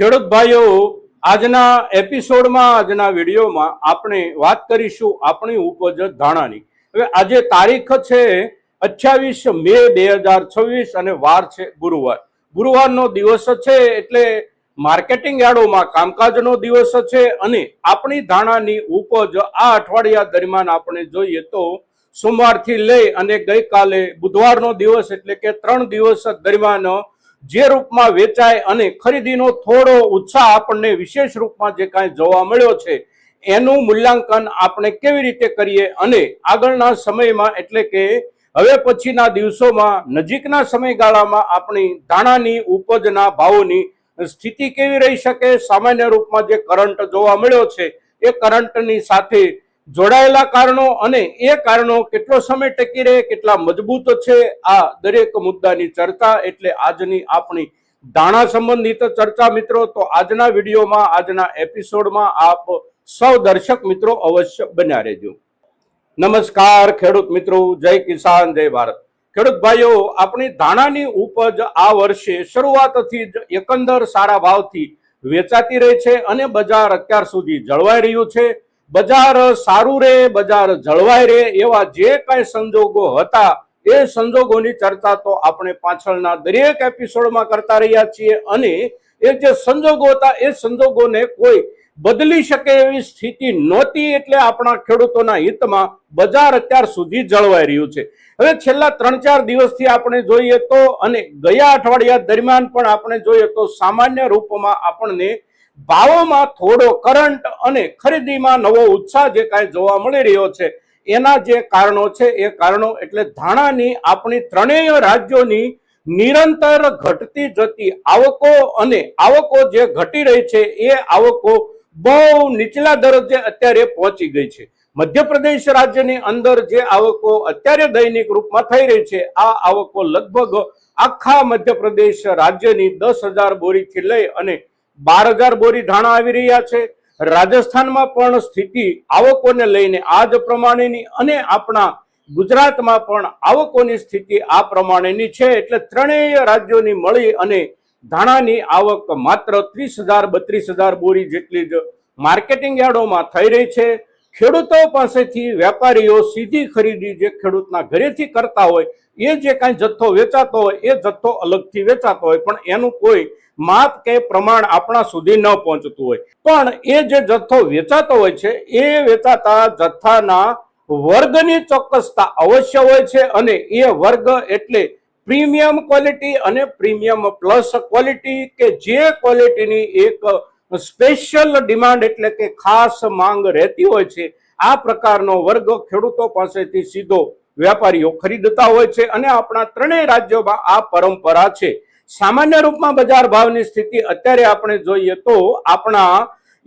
ખેડૂત ભાઈઓ, આજના એપિસોડમાં આજના વિડીયોમાં આપણે વાત કરીશું આપણી ઉપજ ધાણાની। હવે આજે તારીખ છે 28 મે 2026 અને વાર છે ગુરુવાર। ગુરુવારનો દિવસ છે એટલે માર્કેટિંગ યાર્ડોમાં કામકાજનો દિવસ છે અને આપણી ધાણાની ઉપજ આ અઠવાડિયા દરમિયાન આપણે જોઈએ તો સોમવારથી લઈ અને ગઈકાલે બુધવારનો દિવસ એટલે કે 3 દિવસ દરમિયાન જે રૂપમાં વેચાય અને ખરીદીનો થોડો ઉત્સાહ આપણને વિશેષ રૂપમાં જે કાંઈ જોવા મળ્યો છે એનું મૂલ્યાંકન આપણે કેવી રીતે કરીએ અને આગળના સમયમાં એટલે કે હવે પછીના દિવસોમાં નજીકના સમયગાળામાં આપણી ધાણાની ઉપજના ભાવોની સ્થિતિ કેવી રહી શકે, સામાન્ય રૂપમાં જે કરંટ જોવા મળ્યો છે એ કરંટની સાથે જોડાયેલા કારણો અને એ કારણો કેટલો સમય ટકી રહે, કેટલા મજબૂત છે, આ દરેક મુદ્દાની ચર્ચા એટલે આજની આપણી ધાણા સંબંધિત ચર્ચા। મિત્રો, તો આજના વિડીયોમાં આજના એપિસોડમાં આપ સૌ દર્શક મિત્રો અવશ્ય બન્યા રહેજો। નમસ્કાર ખેડૂત મિત્રો, જય કિસાન જય ભારત। ખેડૂત ભાઈઓ, આપણી ધાણાની ઉપજ આ વર્ષે શરૂઆતથી જ એકંદર સારા ભાવથી વેચાતી રહી છે અને બજાર અત્યાર સુધી જળવાઈ રહ્યું છે। બજાર સારું રહે, બજાર જળવાઈ રહે એવા જે કાંઈ સંજોગો હતા એ સંજોગોની ચર્ચા તો આપણે પાછળના દરેક એપિસોડમાં કરતા રહ્યા છીએ અને એ જે સંજોગો હતા એ સંજોગોને કોઈ બદલી શકે એવી સ્થિતિ નહોતી એટલે આપણા ખેડૂતોના હિતમાં બજાર અત્યાર સુધી જળવાઈ રહ્યું છે। હવે છેલ્લા 3-4 દિવસથી આપણે જોઈએ તો અને ગયા અઠવાડિયા દરમિયાન પણ આપણે જોઈએ તો સામાન્ય રૂપમાં આપણને ભાવોમાં થોડો કરંટ અને ખરીદીમાં નવો ઉત્સાહ જે કાંઈ જોવા મળી રહ્યો છે એના જે કારણો છે એ કારણો એટલે ધાણાની આપણી ત્રણેય રાજ્યોની નિરંતર ઘટતી જતી આવકો અને આવકો જે ઘટી રહી છે એ આવકો બહુ નીચલા દરજ્જે અત્યારે પહોંચી ગઈ છે। મધ્યપ્રદેશ રાજ્યની અંદર જે આવકો અત્યારે દૈનિક રૂપમાં થઈ રહી છે આ આવકો લગભગ આખા મધ્યપ્રદેશ રાજ્યની 10,000 બોરીથી લઈ અને 12,000 બોરી ધાણા આવી રહ્યા છે। રાજસ્થાનમાં પણ સ્થિતિ આવકોને લઈને આ જ પ્રમાણેની અને આપણા ગુજરાતમાં પણ આવકોની સ્થિતિ આ પ્રમાણેની છે એટલે ત્રણેય રાજ્યોની મળી અને ધાણાની આવક માત્ર 30,000-32,000 બોરી જેટલી જ માર્કેટિંગ યાર્ડોમાં થઈ રહી છે। ખેડૂતો પાસેથી વેપારીઓ સીધી ખરીદી જે ખેડૂતના ઘરેથી કરતા હોય એ જે કાંઈ જથ્થો વેચાતો હોય એ જથ્થો અલગથી વેચાતો હોય પણ એનું કોઈ માપ કે પ્રમાણ આપણા સુધી ન પહોંચતું હોય પણ એ જે જથ્થો વેચાતો હોય છે એ વેચાતા જથ્થાના વર્ગની ચોક્કસતા અવશ્ય હોય છે અને એ વર્ગ એટલે પ્રીમિયમ ક્વોલિટી અને પ્રીમિયમ પ્લસ ક્વોલિટી કે જે ક્વોલિટીની એક સ્પેશિયલ ડિમાન્ડ એટલે કે ખાસ માંગ રહેતી હોય છે આ પ્રકારનો વર્ગ ખેડૂતો પાસેથી સીધો વેપારીઓ ખરીદતા હોય છે અને આપણા ત્રણેય રાજ્યોમાં આ પરંપરા છે। સામાન્ય રૂપમાં બજાર ભાવની સ્થિતિ અત્યારે આપણે જોઈએ તો આપણા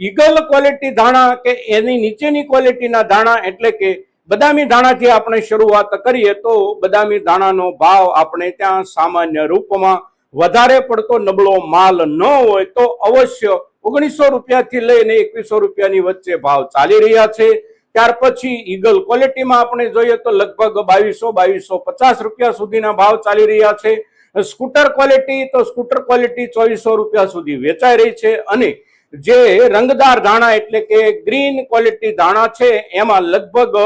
ઈગલ ક્વોલિટી ધાણા કે એની નીચેની ક્વોલિટીના ધાણા એટલે કે બદામી ધાણાથી આપણે શરૂઆત કરીએ તો બદામી ધાણાનો ભાવ આપણે ત્યાં સામાન્ય રૂપમાં વધારે પડતો નબળો માલ ન હોય તો અવશ્ય 1900 રૂપિયાથી લઈને 2100 રૂપિયાની વચ્ચે ભાવ ચાલી રહ્યા છે। ત્યાર પછી ઈગલ ક્વોલિટીમાં આપણે જોઈએ તો લગભગ 2200-2250 રૂપિયા સુધીના ભાવ ચાલી રહ્યા છે। સ્કૂટર ક્વોલિટી તો સ્કૂટર ક્વોલિટી 2400 રૂપિયા સુધી વેચાઈ રહી છે અને જે રંગદાર ધાણા એટલે કે ગ્રીન ક્વોલિટી ધાણા છે એમાં લગભગ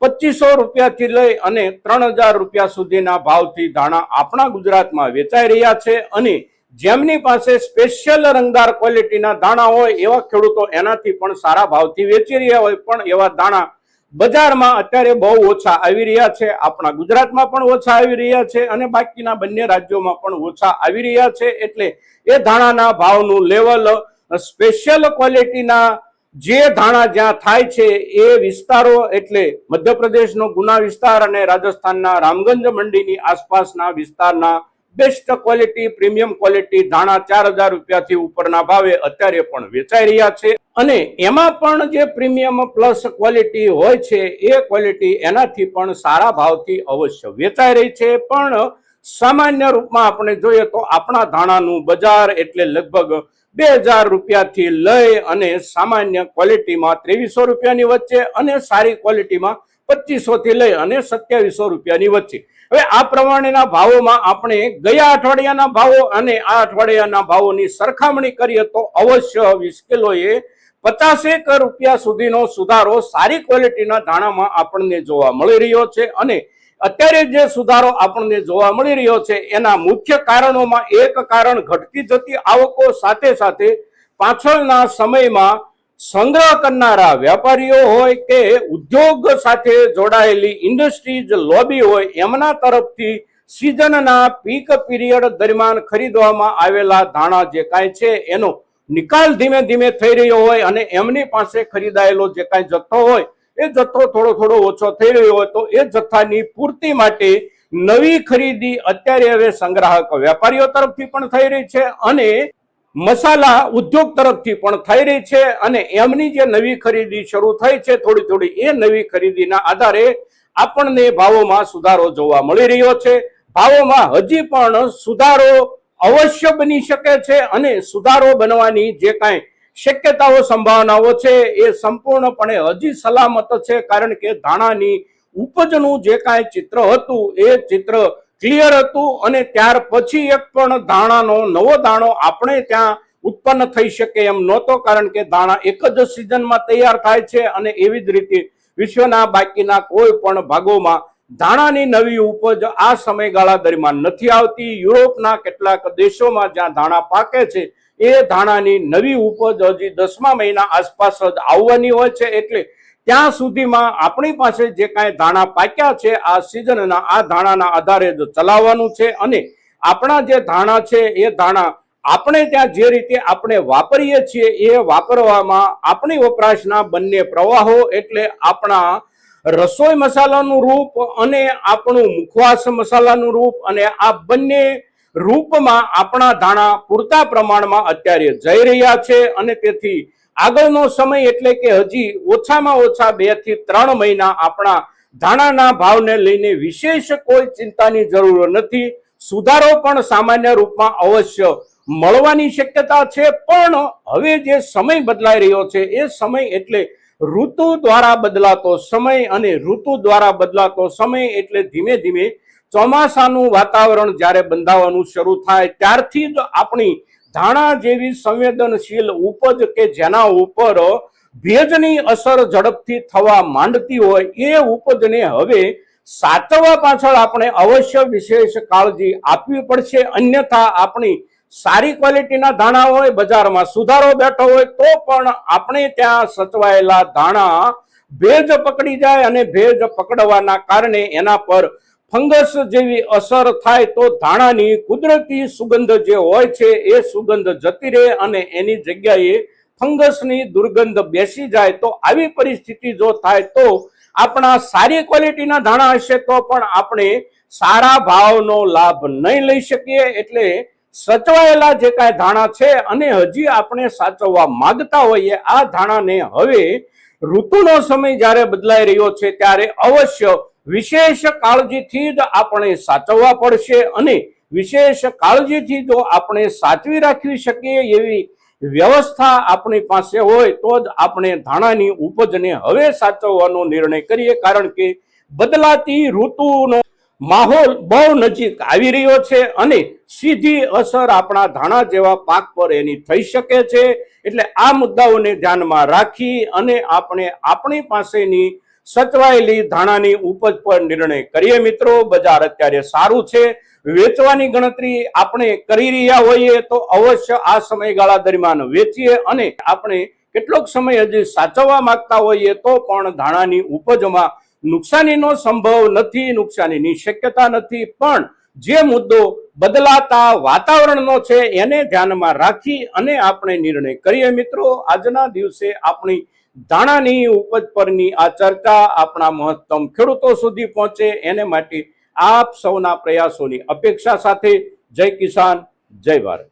2500 રૂપિયાથી લઈ અને 3000 રૂપિયા સુધીના ભાવથી ધાણા આપણા ગુજરાતમાં વેચાઈ રહ્યા છે અને જેમની પાસે સ્પેશિયલ રંગદાર ક્વોલિટીના ધાણા હોય એવા ખેડૂતો એનાથી પણ સારા ભાવથી વેચી રહ્યા હોય પણ એવા ધાણા બજારમાં અત્યારે બહુ ઓછા આવી રહ્યા છે। આપણા ગુજરાતમાં પણ ઓછા આવી રહ્યા છે અને બાકીના બંને રાજ્યોમાં પણ ઓછા આવી રહ્યા છે એટલે એ ધાણાના ભાવનું લેવલ સ્પેશિયલ ક્વોલિટીના જે ધાણા જ્યાં થાય છે એ વિસ્તારો એટલે મધ્યપ્રદેશનો ગુના વિસ્તાર અને રાજસ્થાનના રામગંજ મંડીની આસપાસના વિસ્તારના બેસ્ટ ક્વોલિટી પ્રીમિયમ ક્વોલિટી ધાણા 4,000 રૂપિયાથી ઉપરના ભાવે અત્યારે પણ વેચાઈ રહ્યા છે અને એમાં પણ જે પ્રીમિયમ પ્લસ ક્વોલિટી હોય છે એ ક્વોલિટી એનાથી પણ સારા ભાવથી અવશ્ય વેચાઈ રહી છે પણ સામાન્ય રૂપમાં આપણે જોઈએ તો આપણા ધાણાનું બજાર એટલે લગભગ 2,000 રૂપિયાથી લઈ અને સામાન્ય ક્વોલિટીમાં 2300 રૂપિયાની વચ્ચે અને સારી ક્વોલિટીમાં 2500 થી લઈ અને 2700 રૂપિયાની વચ્ચે. હવે આ પ્રમાણેના ભાવોમાં આપણે ગયા અઠવાડિયાના ભાવો અને આ અઠવાડિયાના ભાવોની સરખામણી કરીએ તો અવશ્ય 20 કિલોએ 50 રૂપિયા સુધીનો સુધારો સારી ક્વોલિટીના ધાણામાં આપણને જોવા મળી રહ્યો છે. અને અત્યારે જે સુધારો આપણને જોવા મળી રહ્યો છે એના મુખ્ય કારણોમાં એક કારણ ઘટતી જતી આવકો સાથે સાથે પાછળના સમયમાં સંગ્રહ કરનારા વેપારીઓ હોય કે ઉદ્યોગ સાથે જોડાયેલી ઇન્ડસ્ટ્રીઝ લોબી હોય એમના તરફથી સિઝનના પીક પીરિયડ દરમિયાન ખરીદવામાં આવેલા ધાણા જે કાંઈ છે એનો નિકાલ ધીમે ધીમે થઈ રહ્યો હોય અને એમની પાસે ખરીદાયેલો જે કાંઈ જથ્થો હોય એ જથ્થો થોડો ઓછો થઈ રહ્યો હોય તો એ જથ્થાની પૂર્તિ માટે નવી ખરીદી અત્યારે હવે સંગ્રાહક વેપારીઓ તરફથી પણ થઈ રહી છે અને મસાલા ઉદ્યોગ તરફથી પણ થઈ રહી છે. અને એમની જે નવી ખરીદી શરૂ થઈ છે થોડી એ નવી ખરીદીના આધારે આપણને ભાવોમાં સુધારો જોવા મળી રહ્યો છે. ભાવોમાં હજી પણ સુધારો અવશ્ય બની શકે છે અને સુધારો બનવાની જે કાંઈ શક્યતાઓ સંભાવનાઓ છે એ સંપૂર્ણપણે હજી સલામત છે. કારણ કે ધાણાની ઉપજનું જે કાંઈ ચિત્ર હતું એ ચિત્ર ક્લિયર હતું અને ત્યાર પછી એક પણ ધાણાનો નવો દાણો આપણે ત્યાં ઉત્પન્ન થઈ શકે એમ નહોતો. કારણ કે ધાણા એક જ સિઝનમાં તૈયાર થાય છે અને એવી જ રીતે વિશ્વના બાકીના કોઈ પણ ભાગોમાં ધાણાની નવી ઉપજ આ સમયગાળા દરમિયાન નથી આવતી. યુરોપના કેટલાક દેશોમાં જ્યાં ધાણા પાકે છે એ ધાણાની નવી ઉપજ હજી 10મા મહિના આસપાસ જ આવવાની હોય છે. એટલે ત્યાં સુધીમાં આપણી પાસે જે કાંઈ ધાણા પાક્યા છે આ સિઝનના આ ધાણાના આધારે જ ચલાવવાનું છે. અને આપણા જે ધાણા છે એ ધાણા આપણે ત્યાં જે રીતે આપણે વાપરીએ છીએ એ વાપરવામાં આપણી વપરાશના બંને પ્રવાહો એટલે આપણા રસોઈ મસાલાનું રૂપ અને આપણું મુખવાસ મસાલાનું રૂપ અને આ બંને રૂપમાં આપણા ધાણા પૂરતા પ્રમાણમાં અત્યારે જઈ રહ્યા છે. અને તેથી આગળનો સમય એટલે કે હજી ઓછામાં ઓછા 2 થી 3 મહિના આપણા ધાણાના ભાવને લઈને વિશેષ કોઈ ચિંતાની જરૂર નથી. સુધારો પણ સામાન્ય રૂપમાં અવશ્ય મળવાની શક્યતા છે. પણ હવે જે સમય બદલાઈ રહ્યો છે એ સમય એટલે ઋતુ દ્વારા બદલાતો સમય અને ઋતુ દ્વારા બદલાતો સમય એટલે ધીમે ધીમે ચોમાસાનું વાતાવરણ જ્યારે બંધાવાનું શરૂ થાય ત્યારથી જ આપણી ધાણા જેવી સંવેદનશીલ ઉપજ કે જેના ઉપર ભેજની અસર ઝડપથી થવા માંડતી હોય એ ઉપજને હવે સાચવવા પાછળ આપણે અવશ્ય વિશેષ કાળજી આપવી પડશે. અન્યથા આપણી સારી ક્વોલિટીના ધાણા હોય બજારમાં સુધારો બેઠો હોય તો પણ આપણે ત્યાં સચવાયેલા ધાણા ભેજ પકડી જાય અને ભેજ પકડવાના કારણે એના પર ફંગસ જેવી અસર થાય તો ધાણાની કુદરતી સુગંધ જે હોય છે એ સુગંધ જતી રહે અને એની જગ્યાએ ફંગસની દુર્ગંધ બેસી જાય. તો આવી પરિસ્થિતિ જો થાય તો આપણા સારી ક્વોલિટીના ધાણા હશે તો પણ આપણે સારા ભાવનો લાભ નહીં લઈ શકીએ. એટલે સચવાયેલા જે કાંઈ ધાણા છે અને હજી આપણે સાચવવા માંગતા હોઈએ આ ધાણાને હવે ઋતુનો સમય જ્યારે બદલાઈ રહ્યો છે ત્યારે અવશ્ય વિશેષ કાળજીથી જ આપણે સાચવવા પડશે. અને વિશેષ કાળજીથી જો આપણે સાચવી રાખવી શકીએ એવી વ્યવસ્થા આપણી પાસે હોય તો જ આપણે ધાણાની ઉપજને હવે સાચવવાનો નિર્ણય કરીએ. કારણ કે બદલાતી ઋતુનો માહોલ બહુ નજીક આવી રહ્યો છે અને સીધી અસર આપણા ધાણા જેવા પાક પર એની થઈ શકે છે. એટલે આ મુદ્દાઓને ધ્યાનમાં રાખી અને આપણે આપણી પાસેની સચવાયેલી ધાણાની ઉપજ પર નિર્ણય કરીએ. મિત્રો, બજાર અત્યારે સારું છે, વેચવાની ગણતરી આપણે કરી રહ્યા હોઈએ તો અવશ્ય આ સમયગાળા દરમિયાન વેચીએ. અને આપણે કેટલોક સમય હજી સાચવવા માંગતા હોઈએ તો પણ ધાણાની ઉપજમાં નુકસાનીનો સંભવ નથી, નુકસાનીની શક્યતા નથી. પણ જે મુદ્દો બદલાતા વાતાવરણનો છે એને ધ્યાનમાં રાખી અને આપણે નિર્ણય કરીએ. મિત્રો, આજના દિવસે આપણી ધાણાની ઉપજ પરની આ ચર્ચા આપણા મહત્તમ ખેડૂતો સુધી પહોંચે એને માટે આપ સૌના પ્રયાસોની અપેક્ષા સાથે જય કિસાન, જય ભારત.